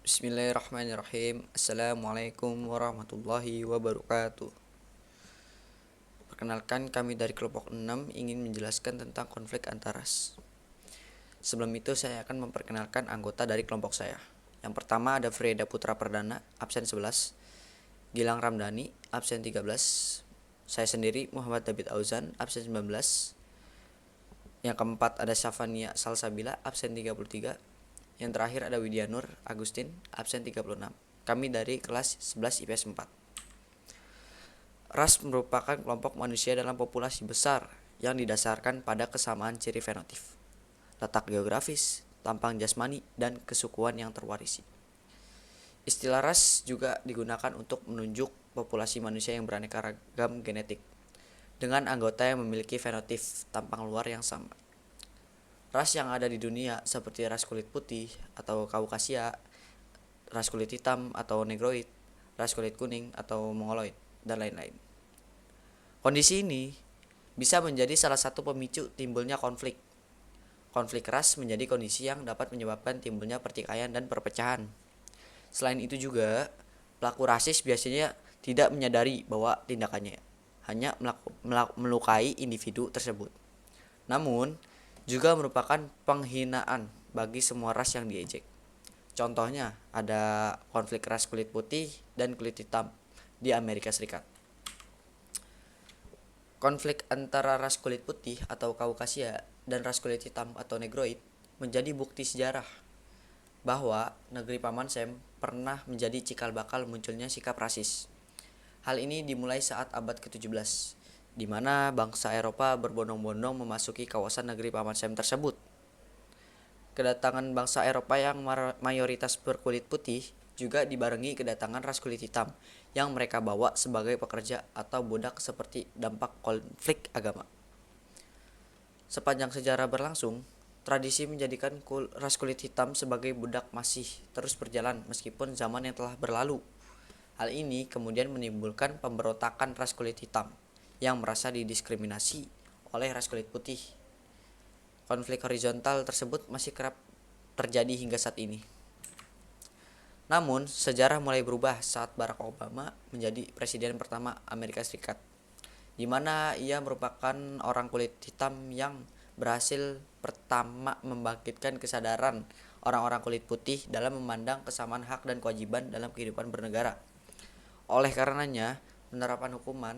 Bismillahirrahmanirrahim. Assalamualaikum warahmatullahi wabarakatuh. Perkenalkan, kami dari kelompok 6 ingin menjelaskan tentang konflik antar ras. Sebelum itu saya akan memperkenalkan anggota dari kelompok saya. Yang pertama ada Freda Putra Perdana, absen 11. Gilang Ramdhani, absen 13. Saya sendiri Muhammad David Auzan, absen 19. Yang keempat ada Syafania Salsabila, absen 33. Yang terakhir ada Widyanur Agustin, absen 36. Kami dari kelas 11 IPS 4. Ras merupakan kelompok manusia dalam populasi besar yang didasarkan pada kesamaan ciri fenotip, letak geografis, tampang jasmani, dan kesukuan yang terwarisi. Istilah ras juga digunakan untuk menunjuk populasi manusia yang beraneka ragam genetik, dengan anggota yang memiliki fenotip tampang luar yang sama. Ras yang ada di dunia seperti ras kulit putih atau Kaukasia, ras kulit hitam atau Negroid, ras kulit kuning atau Mongoloid, dan lain-lain. Kondisi ini bisa menjadi salah satu pemicu timbulnya konflik. Konflik ras menjadi kondisi yang dapat menyebabkan timbulnya pertikaian dan perpecahan. Selain itu juga, pelaku rasis biasanya tidak menyadari bahwa tindakannya hanya melukai individu tersebut. Namun, juga merupakan penghinaan bagi semua ras yang diejek. Contohnya, ada konflik ras kulit putih dan kulit hitam di Amerika Serikat. Konflik antara ras kulit putih atau Kaukasia dan ras kulit hitam atau Negroid menjadi bukti sejarah bahwa negeri Paman Sam pernah menjadi cikal bakal munculnya sikap rasis. Hal ini dimulai saat abad ke-17, di mana bangsa Eropa berbondong-bondong memasuki kawasan negeri Paman Sam tersebut. Kedatangan bangsa Eropa yang mayoritas berkulit putih juga dibarengi kedatangan ras kulit hitam yang mereka bawa sebagai pekerja atau budak seperti dampak konflik agama. Sepanjang sejarah berlangsung, tradisi menjadikan ras kulit hitam sebagai budak masih terus berjalan meskipun zaman yang telah berlalu. Hal ini kemudian menimbulkan pemberontakan ras kulit hitam yang merasa didiskriminasi oleh ras kulit putih. Konflik horizontal tersebut masih kerap terjadi hingga saat ini. Namun, sejarah mulai berubah saat Barack Obama menjadi presiden pertama Amerika Serikat, di mana ia merupakan orang kulit hitam yang berhasil pertama membangkitkan kesadaran orang-orang kulit putih dalam memandang kesamaan hak dan kewajiban dalam kehidupan bernegara. Oleh karenanya, penerapan hukuman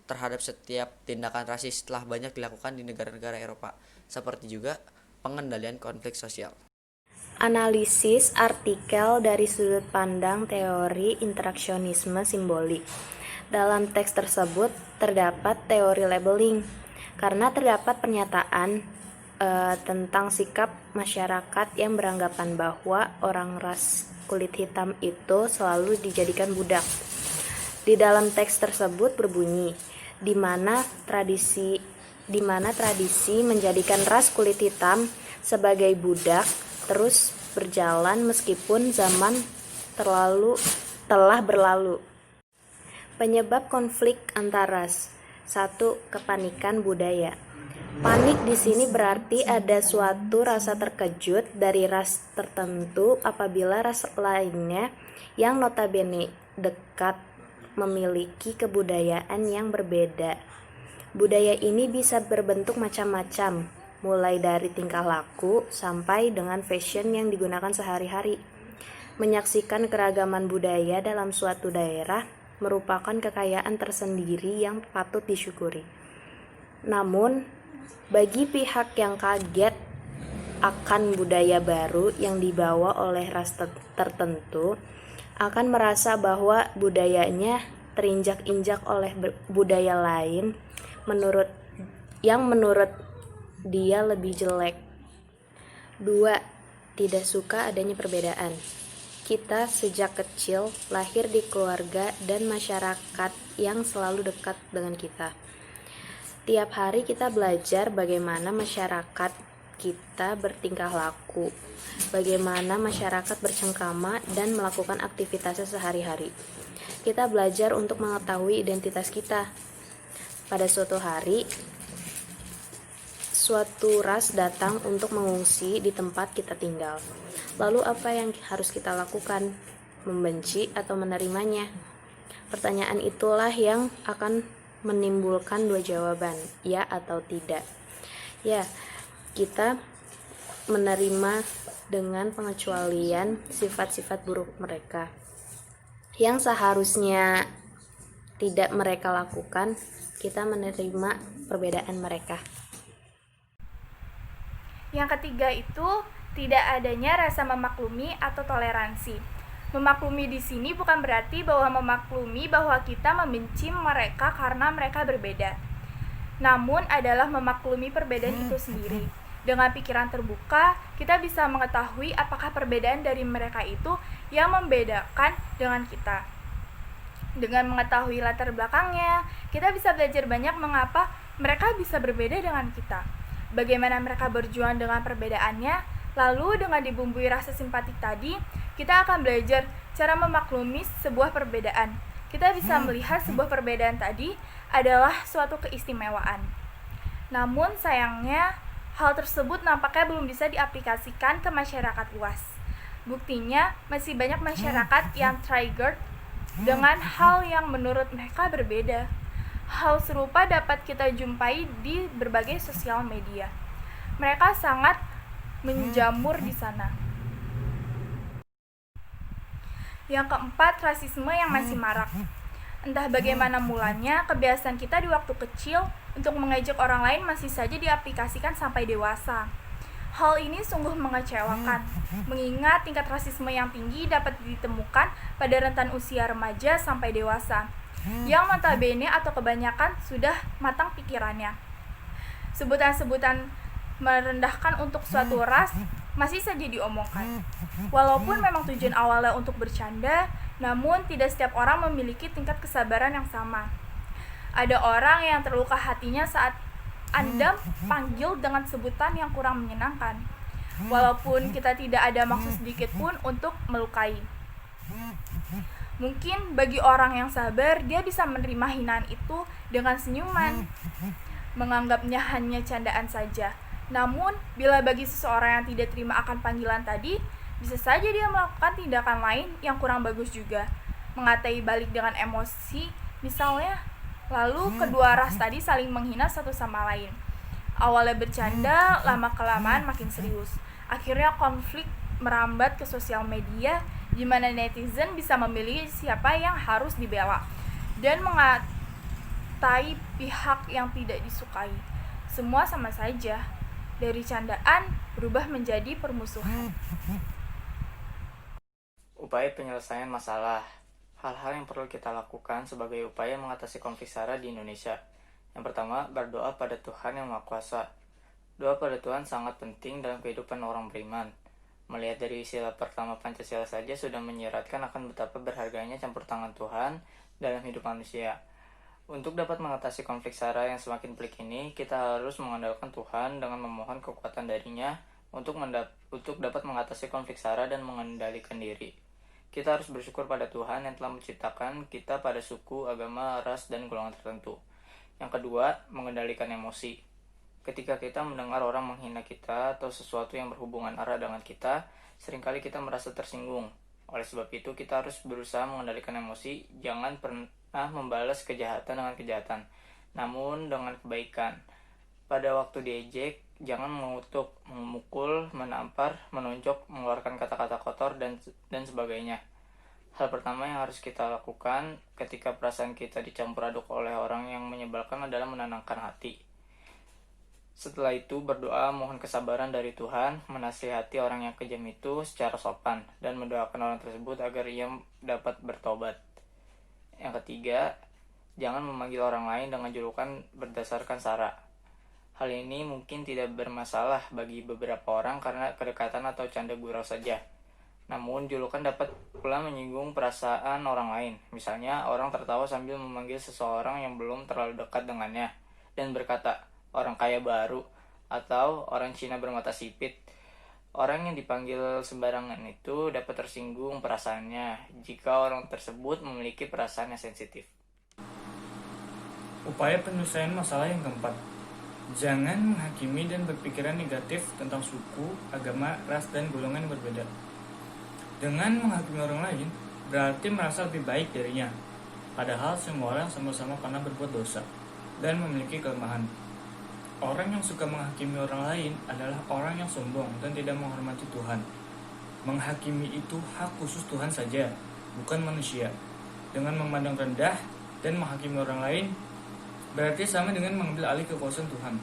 terhadap setiap tindakan rasis telah banyak dilakukan di negara-negara Eropa, seperti juga pengendalian konflik sosial. Analisis artikel dari sudut pandang teori interaksionisme simbolik. Dalam teks tersebut terdapat teori labeling, karena terdapat pernyataan tentang sikap masyarakat yang beranggapan bahwa orang ras kulit hitam itu selalu dijadikan budak. Di dalam teks tersebut berbunyi, di mana tradisi menjadikan ras kulit hitam sebagai budak terus berjalan meskipun zaman telah berlalu. Penyebab konflik antar ras. 1. Kepanikan budaya. Panik di sini berarti ada suatu rasa terkejut dari ras tertentu apabila ras lainnya yang notabene dekat memiliki kebudayaan yang berbeda. Budaya ini bisa berbentuk macam-macam, mulai dari tingkah laku sampai dengan fashion yang digunakan sehari-hari. Menyaksikan keragaman budaya dalam suatu daerah merupakan kekayaan tersendiri yang patut disyukuri. Namun, bagi pihak yang kaget akan budaya baru yang dibawa oleh ras tertentu, akan merasa bahwa budayanya terinjak-injak oleh budaya lain menurut dia lebih jelek. 2. Tidak suka adanya perbedaan. Kita sejak kecil lahir di keluarga dan masyarakat yang selalu dekat dengan kita. Tiap hari kita belajar bagaimana masyarakat kita bertingkah laku, bagaimana masyarakat bercengkrama dan melakukan aktivitasnya sehari-hari. Kita belajar untuk mengetahui identitas kita. Pada suatu hari, suatu ras datang untuk mengungsi di tempat kita tinggal. Lalu apa yang harus kita lakukan? Membenci atau menerimanya? Pertanyaan itulah yang akan menimbulkan dua jawaban, ya atau tidak. Ya, kita menerima dengan pengecualian sifat-sifat buruk mereka yang seharusnya tidak mereka lakukan. Kita menerima perbedaan mereka. Yang ketiga itu tidak adanya rasa memaklumi atau toleransi. Memaklumi di sini bukan berarti bahwa memaklumi bahwa kita membenci mereka karena mereka berbeda. Namun adalah memaklumi perbedaan itu sendiri. Dengan pikiran terbuka, kita bisa mengetahui apakah perbedaan dari mereka itu yang membedakan dengan kita. Dengan mengetahui latar belakangnya, kita bisa belajar banyak mengapa mereka bisa berbeda dengan kita. Bagaimana mereka berjuang dengan perbedaannya, lalu dengan dibumbui rasa simpati tadi, kita akan belajar cara memaklumi sebuah perbedaan. Kita bisa melihat sebuah perbedaan tadi adalah suatu keistimewaan. Namun sayangnya, hal tersebut nampaknya belum bisa diaplikasikan ke masyarakat luas. Buktinya, masih banyak masyarakat yang triggered dengan hal yang menurut mereka berbeda. Hal serupa dapat kita jumpai di berbagai sosial media. Mereka sangat menjamur di sana. Yang keempat, rasisme yang masih marak. Entah bagaimana mulanya, kebiasaan kita di waktu kecil untuk mengejek orang lain masih saja diaplikasikan sampai dewasa. Hal ini sungguh mengecewakan, mengingat tingkat rasisme yang tinggi dapat ditemukan pada rentan usia remaja sampai dewasa, yang notabene atau kebanyakan sudah matang pikirannya. Sebutan-sebutan merendahkan untuk suatu ras masih saja diomongkan. Walaupun memang tujuan awalnya untuk bercanda, namun tidak setiap orang memiliki tingkat kesabaran yang sama. Ada orang yang terluka hatinya saat Anda panggil dengan sebutan yang kurang menyenangkan, walaupun kita tidak ada maksud sedikit pun untuk melukai. Mungkin bagi orang yang sabar, dia bisa menerima hinaan itu dengan senyuman, menganggapnya hanya candaan saja. Namun, bila bagi seseorang yang tidak terima akan panggilan tadi, bisa saja dia melakukan tindakan lain yang kurang bagus juga, mengatai balik dengan emosi, misalnya. Lalu kedua ras tadi saling menghina satu sama lain. Awalnya bercanda, lama-kelamaan makin serius. Akhirnya konflik merambat ke sosial media, di mana netizen bisa memilih siapa yang harus dibela dan mengatai pihak yang tidak disukai. Semua sama saja, dari candaan berubah menjadi permusuhan. Upaya penyelesaian masalah. Hal-hal yang perlu kita lakukan sebagai upaya mengatasi konflik SARA di Indonesia. Yang pertama, berdoa pada Tuhan Yang Maha Kuasa. Doa pada Tuhan sangat penting dalam kehidupan orang beriman. Melihat dari sila pertama Pancasila saja sudah menyiratkan akan betapa berharganya campur tangan Tuhan dalam hidup manusia. Untuk dapat mengatasi konflik SARA yang semakin pelik ini, kita harus mengandalkan Tuhan dengan memohon kekuatan darinya untuk dapat mengatasi konflik SARA dan mengendalikan diri. Kita harus bersyukur pada Tuhan yang telah menciptakan kita pada suku, agama, ras, dan golongan tertentu. Yang kedua, mengendalikan emosi. Ketika kita mendengar orang menghina kita atau sesuatu yang berhubungan erat dengan kita, seringkali kita merasa tersinggung. Oleh sebab itu, kita harus berusaha mengendalikan emosi, jangan pernah membalas kejahatan dengan kejahatan, namun dengan kebaikan. Pada waktu diejek, jangan mengutuk, memukul, menampar, menunjuk, mengeluarkan kata-kata kotor, dan sebagainya. Hal pertama yang harus kita lakukan ketika perasaan kita dicampur aduk oleh orang yang menyebalkan adalah menenangkan hati. Setelah itu berdoa mohon kesabaran dari Tuhan, menasihati orang yang kejam itu secara sopan, dan mendoakan orang tersebut agar ia dapat bertobat. Yang ketiga, jangan memanggil orang lain dengan julukan berdasarkan SARA. Hal ini mungkin tidak bermasalah bagi beberapa orang karena kedekatan atau canda gurau saja. Namun, julukan dapat pula menyinggung perasaan orang lain. Misalnya, orang tertawa sambil memanggil seseorang yang belum terlalu dekat dengannya dan berkata, orang kaya baru, atau orang Cina bermata sipit. Orang yang dipanggil sembarangan itu dapat tersinggung perasaannya jika orang tersebut memiliki perasaan yang sensitif. Upaya penyelesaian masalah yang keempat. Jangan menghakimi dan berpikiran negatif tentang suku, agama, ras, dan golongan yang berbeda. Dengan menghakimi orang lain, berarti merasa lebih baik darinya. Padahal semua orang sama-sama pernah berbuat dosa dan memiliki kelemahan. Orang yang suka menghakimi orang lain adalah orang yang sombong dan tidak menghormati Tuhan. Menghakimi itu hak khusus Tuhan saja, bukan manusia. Dengan memandang rendah dan menghakimi orang lain, berarti sama dengan mengambil alih kekuasaan Tuhan.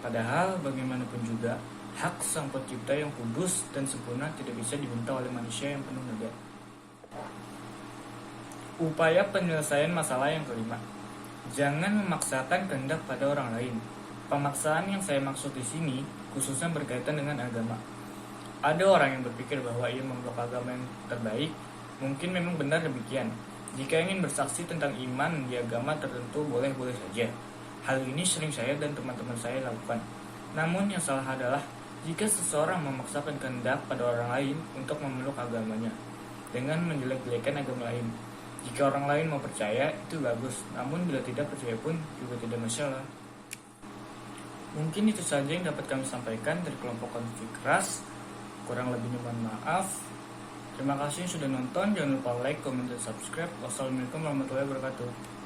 Padahal bagaimanapun juga, hak sang pencipta yang kudus dan sempurna tidak bisa dibentak oleh manusia yang penuh noda. Upaya penyelesaian masalah yang kelima. Jangan memaksakan kehendak pada orang lain. Pemaksaan yang saya maksud di sini khususnya berkaitan dengan agama. Ada orang yang berpikir bahwa ia memeluk agama yang terbaik. Mungkin memang benar demikian. Jika ingin bersaksi tentang iman di agama tertentu boleh-boleh saja. Hal ini sering saya dan teman-teman saya lakukan. Namun yang salah adalah jika seseorang memaksakan kehendak pada orang lain untuk memeluk agamanya dengan menjelek-jelekan agama lain. Jika orang lain mau percaya, itu bagus. Namun bila tidak percaya pun juga tidak masalah. Mungkin itu saja yang dapat kami sampaikan dari kelompok konflik ras. Kurang lebihnya mohon maaf. Terima kasih sudah nonton. Jangan lupa like, comment, dan subscribe. Wassalamualaikum warahmatullahi wabarakatuh.